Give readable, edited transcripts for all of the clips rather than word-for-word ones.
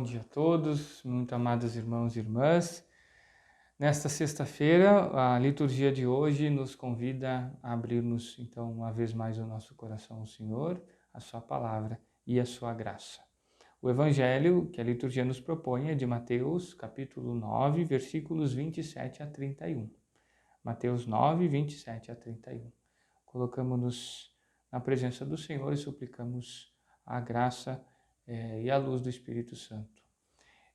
Bom dia a todos, muito amados irmãos e irmãs. Nesta sexta-feira, a liturgia de hoje nos convida a abrirmos, então, uma vez mais o nosso coração ao Senhor, a sua palavra e a sua graça. O evangelho que a liturgia nos propõe é de Mateus, capítulo 9, versículos 27 a 31. Mateus 9, 27 a 31. Colocamos-nos na presença do Senhor e suplicamos a graça e a luz do Espírito Santo.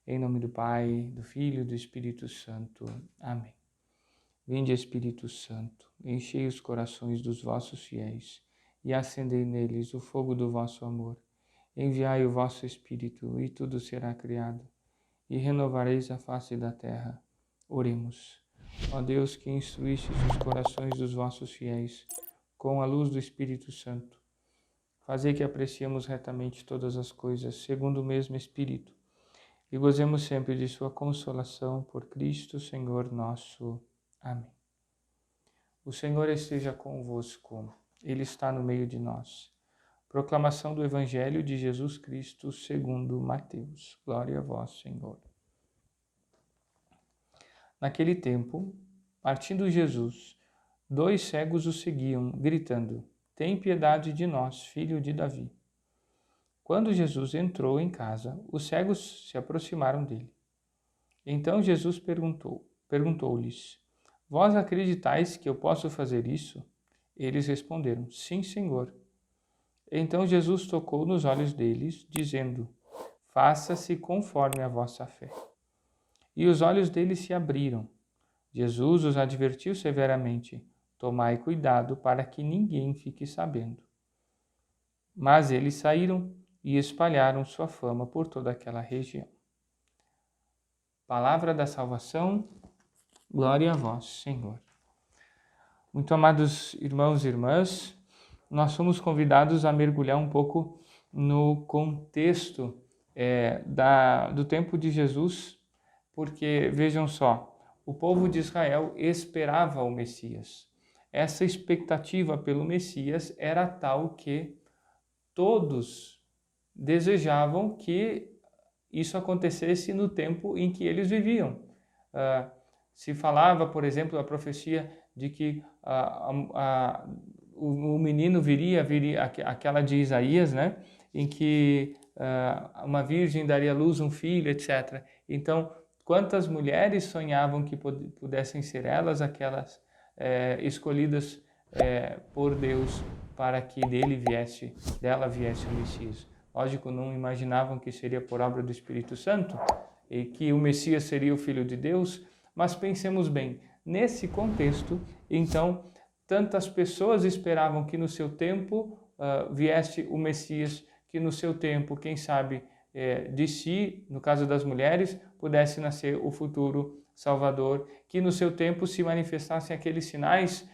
Em nome do Pai, do Filho e do Espírito Santo. Amém. Vinde, Espírito Santo, enchei os corações dos vossos fiéis e acendei neles o fogo do vosso amor. Enviai o vosso Espírito e tudo será criado, e renovareis a face da terra. Oremos. Ó Deus, que instruístes os corações dos vossos fiéis com a luz do Espírito Santo, fazei que apreciemos retamente todas as coisas, segundo o mesmo Espírito, e gozemos sempre de sua consolação por Cristo, Senhor nosso. Amém. O Senhor esteja convosco, Ele está no meio de nós. Proclamação do Evangelho de Jesus Cristo segundo Mateus. Glória a vós, Senhor. Naquele tempo, partindo Jesus, 2 cegos o seguiam, gritando: Tem piedade de nós, filho de Davi. Quando Jesus entrou em casa, os cegos se aproximaram dele. Então Jesus perguntou-lhes: Vós acreditais que eu posso fazer isso? Eles responderam: Sim, Senhor. Então Jesus tocou nos olhos deles, dizendo: Faça-se conforme a vossa fé. E os olhos deles se abriram. Jesus os advertiu severamente: Tomai cuidado para que ninguém fique sabendo. Mas eles saíram e espalharam sua fama por toda aquela região. Palavra da salvação, glória a vós, Senhor. Muito amados irmãos e irmãs, nós somos convidados a mergulhar um pouco no contexto do tempo de Jesus, porque, vejam só, o povo de Israel esperava o Messias. Essa expectativa pelo Messias era tal que todos desejavam que isso acontecesse no tempo em que eles viviam. Se falava, por exemplo, a profecia de que o menino viria aquela de Isaías, né? Em que uma virgem daria à luz um filho, etc. Então, quantas mulheres sonhavam que pudessem ser elas aquelas escolhidas por Deus para que dela viesse o Messias. Lógico, não imaginavam que seria por obra do Espírito Santo e que o Messias seria o Filho de Deus, mas pensemos bem, nesse contexto, então, tantas pessoas esperavam que no seu tempo viesse o Messias, que no seu tempo, quem sabe, de si, no caso das mulheres, pudesse nascer o futuro Salvador, que no seu tempo se manifestassem aqueles sinais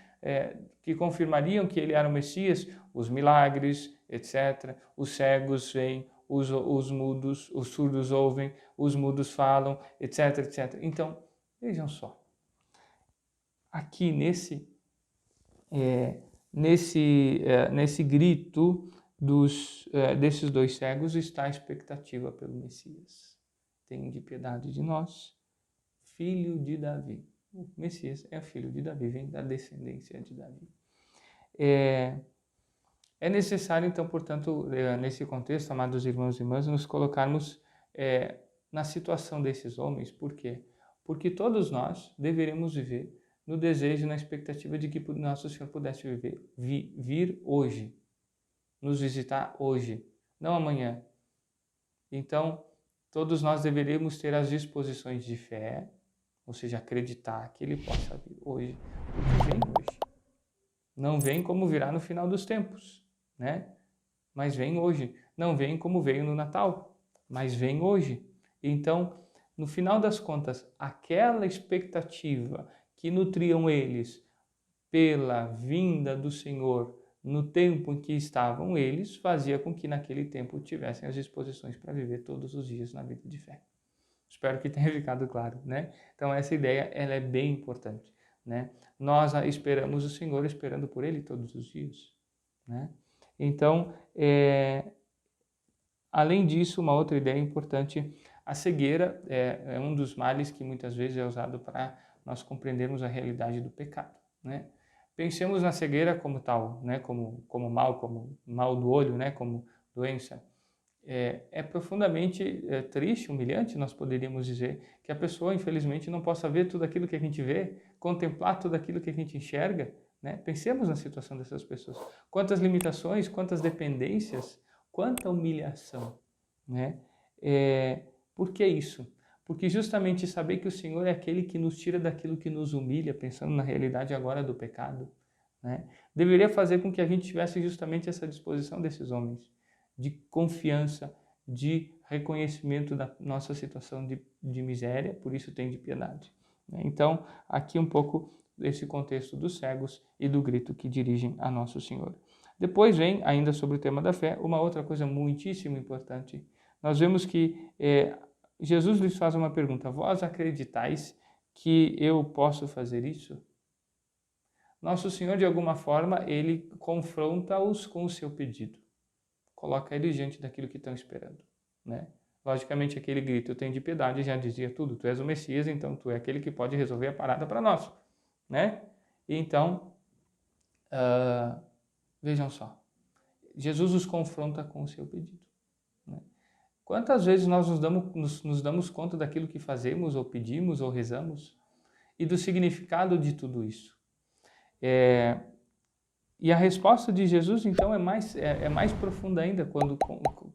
que confirmariam que ele era o Messias, os milagres, etc. Os cegos veem, os mudos, os surdos ouvem, os mudos falam, etc, etc. Então, vejam só, aqui nesse grito desses 2 cegos está a expectativa pelo Messias. Tende piedade de nós, filho de Davi. O Messias é filho de Davi, vem da descendência de Davi. É necessário, então, portanto, nesse contexto, amados irmãos e irmãs, nos colocarmos na situação desses homens. Por quê? Porque todos nós deveríamos viver no desejo, na expectativa de que nosso Senhor pudesse vir hoje, nos visitar hoje, não amanhã. Então, todos nós deveríamos ter as disposições de fé, ou seja, acreditar que Ele possa vir hoje, porque vem hoje. Não vem como virá no final dos tempos, né? Mas vem hoje. Não vem como veio no Natal, mas vem hoje. Então, no final das contas, aquela expectativa que nutriam eles pela vinda do Senhor no tempo em que estavam eles, fazia com que naquele tempo tivessem as disposições para viver todos os dias na vida de fé. Espero que tenha ficado claro, né? Então essa ideia ela é bem importante, né? Nós esperamos o Senhor esperando por Ele todos os dias, né? Então, além disso, uma outra ideia importante A cegueira é um dos males que muitas vezes é usado para nós compreendermos a realidade do pecado, né? Pensemos na cegueira como tal, né? Como mal do olho, né? Como doença. É profundamente triste, humilhante, nós poderíamos dizer, que a pessoa, infelizmente, não possa ver tudo aquilo que a gente vê, contemplar tudo aquilo que a gente enxerga, né? Pensemos na situação dessas pessoas. Quantas limitações, quantas dependências, quanta humilhação, né? Por que isso? Porque justamente saber que o Senhor é aquele que nos tira daquilo que nos humilha, pensando na realidade agora do pecado, né? Deveria fazer com que a gente tivesse justamente essa disposição desses homens, de confiança, de reconhecimento da nossa situação de miséria, por isso tem de piedade. Então, aqui um pouco desse contexto dos cegos e do grito que dirigem a Nosso Senhor. Depois vem, ainda sobre o tema da fé, uma outra coisa muitíssimo importante. Nós vemos que Jesus lhes faz uma pergunta: vós acreditais que eu posso fazer isso? Nosso Senhor, de alguma forma, ele confronta-os com o seu pedido. Coloca eles diante daquilo que estão esperando, né? Logicamente, aquele grito, eu tenho de piedade, já dizia tudo. Tu és o Messias, então tu é aquele que pode resolver a parada para nós, né? Então, vejam só, Jesus os confronta com o seu pedido, né? Quantas vezes nós nos damos conta daquilo que fazemos, ou pedimos, ou rezamos, e do significado de tudo isso? E a resposta de Jesus, então, é mais profunda ainda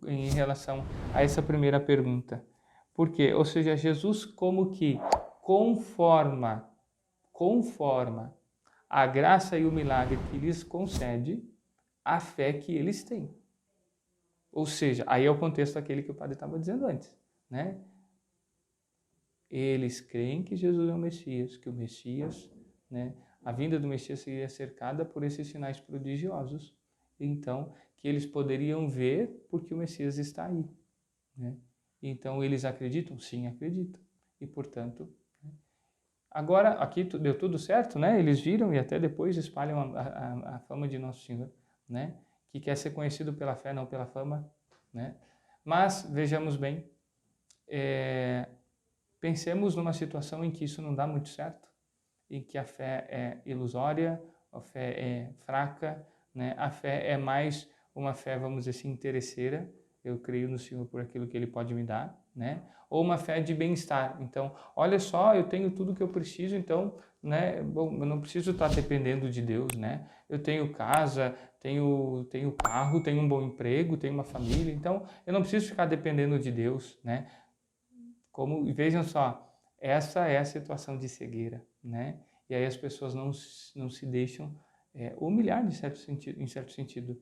em relação a essa primeira pergunta. Por quê? Ou seja, Jesus como que conforma a graça e o milagre que lhes concede a fé que eles têm. Ou seja, aí é o contexto aquele que o padre estava dizendo antes, né? Eles creem que Jesus é o Messias, que o Messias, né? A vinda do Messias seria cercada por esses sinais prodigiosos. Então, que eles poderiam ver porque o Messias está aí, né? Então, eles acreditam? Sim, acreditam. E, portanto, agora, aqui deu tudo certo, né? Eles viram e até depois espalham a fama de Nosso Senhor, né? Que quer ser conhecido pela fé, não pela fama, né? Mas, vejamos bem, pensemos numa situação em que isso não dá muito certo, em que a fé é ilusória, a fé é fraca, né? A fé é mais uma fé, vamos dizer assim, interesseira. Eu creio no Senhor por aquilo que Ele pode me dar, né? Ou uma fé de bem-estar. Então, olha só, eu tenho tudo que eu preciso, então, né? Bom, eu não preciso estar dependendo de Deus, né? Eu tenho casa, tenho carro, tenho um bom emprego, tenho uma família, então eu não preciso ficar dependendo de Deus, né? Vejam só, essa é a situação de cegueira, né? E aí as pessoas não se deixam humilhar em certo sentido,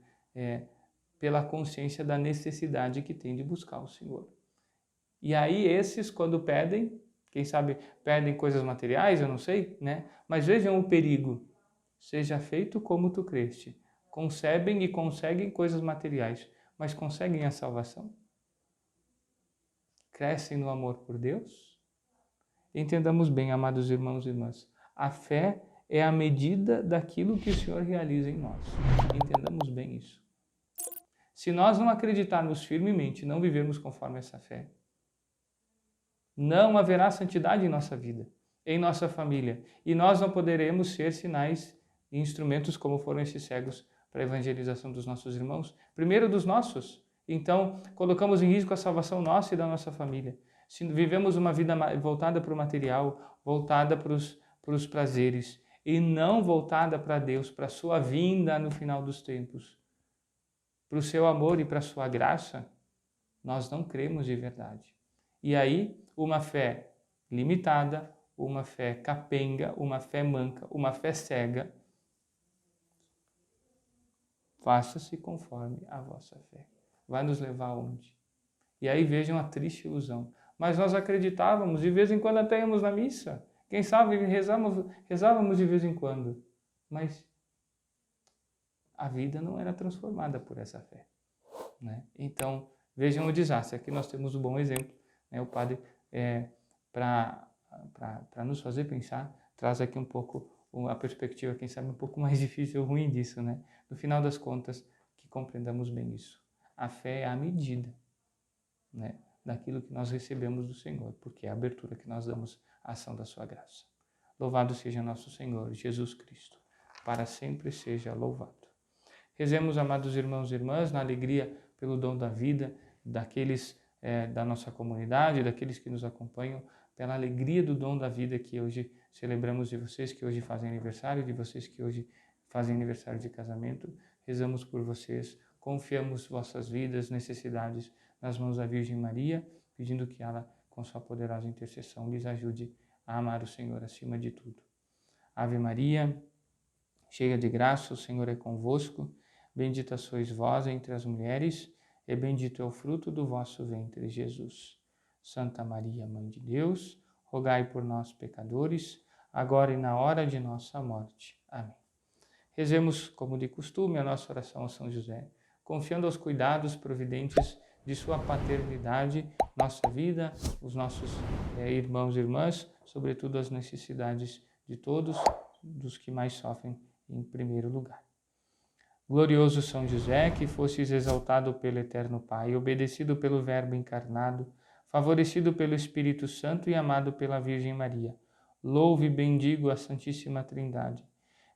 pela consciência da necessidade que tem de buscar o Senhor. E aí esses, quando pedem, quem sabe pedem coisas materiais, eu não sei, né? Mas vejam o perigo. Seja feito como tu creste. Concebem e conseguem coisas materiais, mas conseguem a salvação? Crescem no amor por Deus? Entendamos bem, amados irmãos e irmãs, a fé é a medida daquilo que o Senhor realiza em nós. Entendamos bem isso. Se nós não acreditarmos firmemente, não vivermos conforme essa fé, não haverá santidade em nossa vida, em nossa família, e nós não poderemos ser sinais e instrumentos como foram esses cegos para a evangelização dos nossos irmãos, primeiro dos nossos. Então, colocamos em risco a salvação nossa e da nossa família. Se vivemos uma vida voltada para o material, voltada para os prazeres, e não voltada para Deus, para a sua vinda no final dos tempos, para o seu amor e para a sua graça, nós não cremos de verdade. E aí, uma fé limitada, uma fé capenga, uma fé manca, uma fé cega, faça-se conforme a vossa fé. Vai nos levar aonde? E aí vejam a triste ilusão. Mas nós acreditávamos, de vez em quando até íamos na missa. Quem sabe rezávamos de vez em quando. Mas a vida não era transformada por essa fé, né? Então, vejam o desastre. Aqui nós temos um bom exemplo, né? O padre, para nos fazer pensar, traz aqui um pouco a perspectiva, quem sabe, um pouco mais difícil ou ruim disso, né? No final das contas, que compreendamos bem isso. A fé é a medida, né? daquilo que nós recebemos do Senhor, porque é a abertura que nós damos à ação da sua graça. Louvado seja nosso Senhor Jesus Cristo, para sempre seja louvado. Rezemos, amados irmãos e irmãs, na alegria pelo dom da vida daqueles da nossa comunidade, daqueles que nos acompanham, pela alegria do dom da vida que hoje celebramos, de vocês que hoje fazem aniversário, de vocês que hoje fazem aniversário de casamento. Rezamos por vocês, confiamos vossas vidas, necessidades nas mãos da Virgem Maria, pedindo que ela, com sua poderosa intercessão, lhes ajude a amar o Senhor acima de tudo. Ave Maria, cheia de graça, o Senhor é convosco. Bendita sois vós entre as mulheres, e bendito é o fruto do vosso ventre, Jesus. Santa Maria, Mãe de Deus, rogai por nós, pecadores, agora e na hora de nossa morte. Amém. Rezemos, como de costume, a nossa oração a São José, confiando aos cuidados providentes de sua paternidade, nossa vida, os nossos irmãos e irmãs, sobretudo as necessidades de todos, dos que mais sofrem em primeiro lugar. Glorioso São José, que fostes exaltado pelo Eterno Pai, obedecido pelo Verbo encarnado, favorecido pelo Espírito Santo e amado pela Virgem Maria, louve e bendigo a Santíssima Trindade,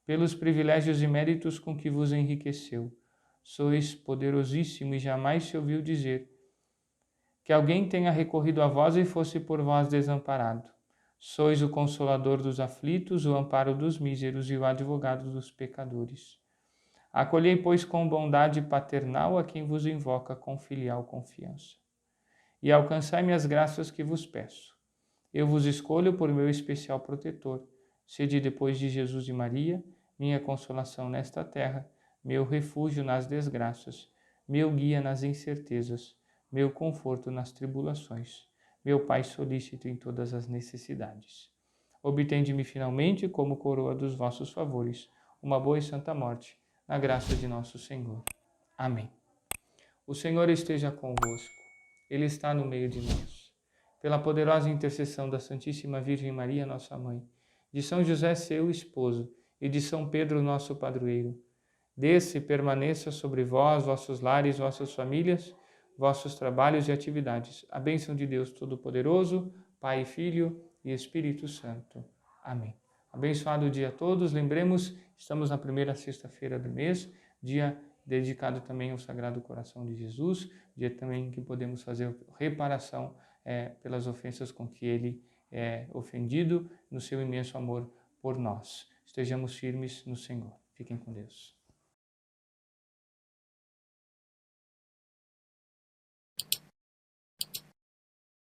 pelos privilégios e méritos com que vos enriqueceu. Sois poderosíssimo e jamais se ouviu dizer que alguém tenha recorrido a vós e fosse por vós desamparado. Sois o consolador dos aflitos, o amparo dos míseros e o advogado dos pecadores. Acolhei, pois, com bondade paternal a quem vos invoca com filial confiança. E alcançai-me as graças que vos peço. Eu vos escolho por meu especial protetor. Sede, depois de Jesus e Maria, minha consolação nesta terra, meu refúgio nas desgraças, meu guia nas incertezas, meu conforto nas tribulações, meu Pai solícito em todas as necessidades. Obtende-me finalmente, como coroa dos vossos favores, uma boa e santa morte, na graça de nosso Senhor. Amém. O Senhor esteja convosco. Ele está no meio de nós. Pela poderosa intercessão da Santíssima Virgem Maria, nossa Mãe, de São José, seu esposo, e de São Pedro, nosso padroeiro, desça e permaneça sobre vós, vossos lares, vossas famílias, vossos trabalhos e atividades. A bênção de Deus Todo-Poderoso, Pai, Filho e Espírito Santo. Amém. Abençoado dia a todos. Lembremos, estamos na primeira sexta-feira do mês, dia dedicado também ao Sagrado Coração de Jesus, dia também que podemos fazer reparação pelas ofensas com que ele é ofendido, no seu imenso amor por nós. Estejamos firmes no Senhor. Fiquem com Deus.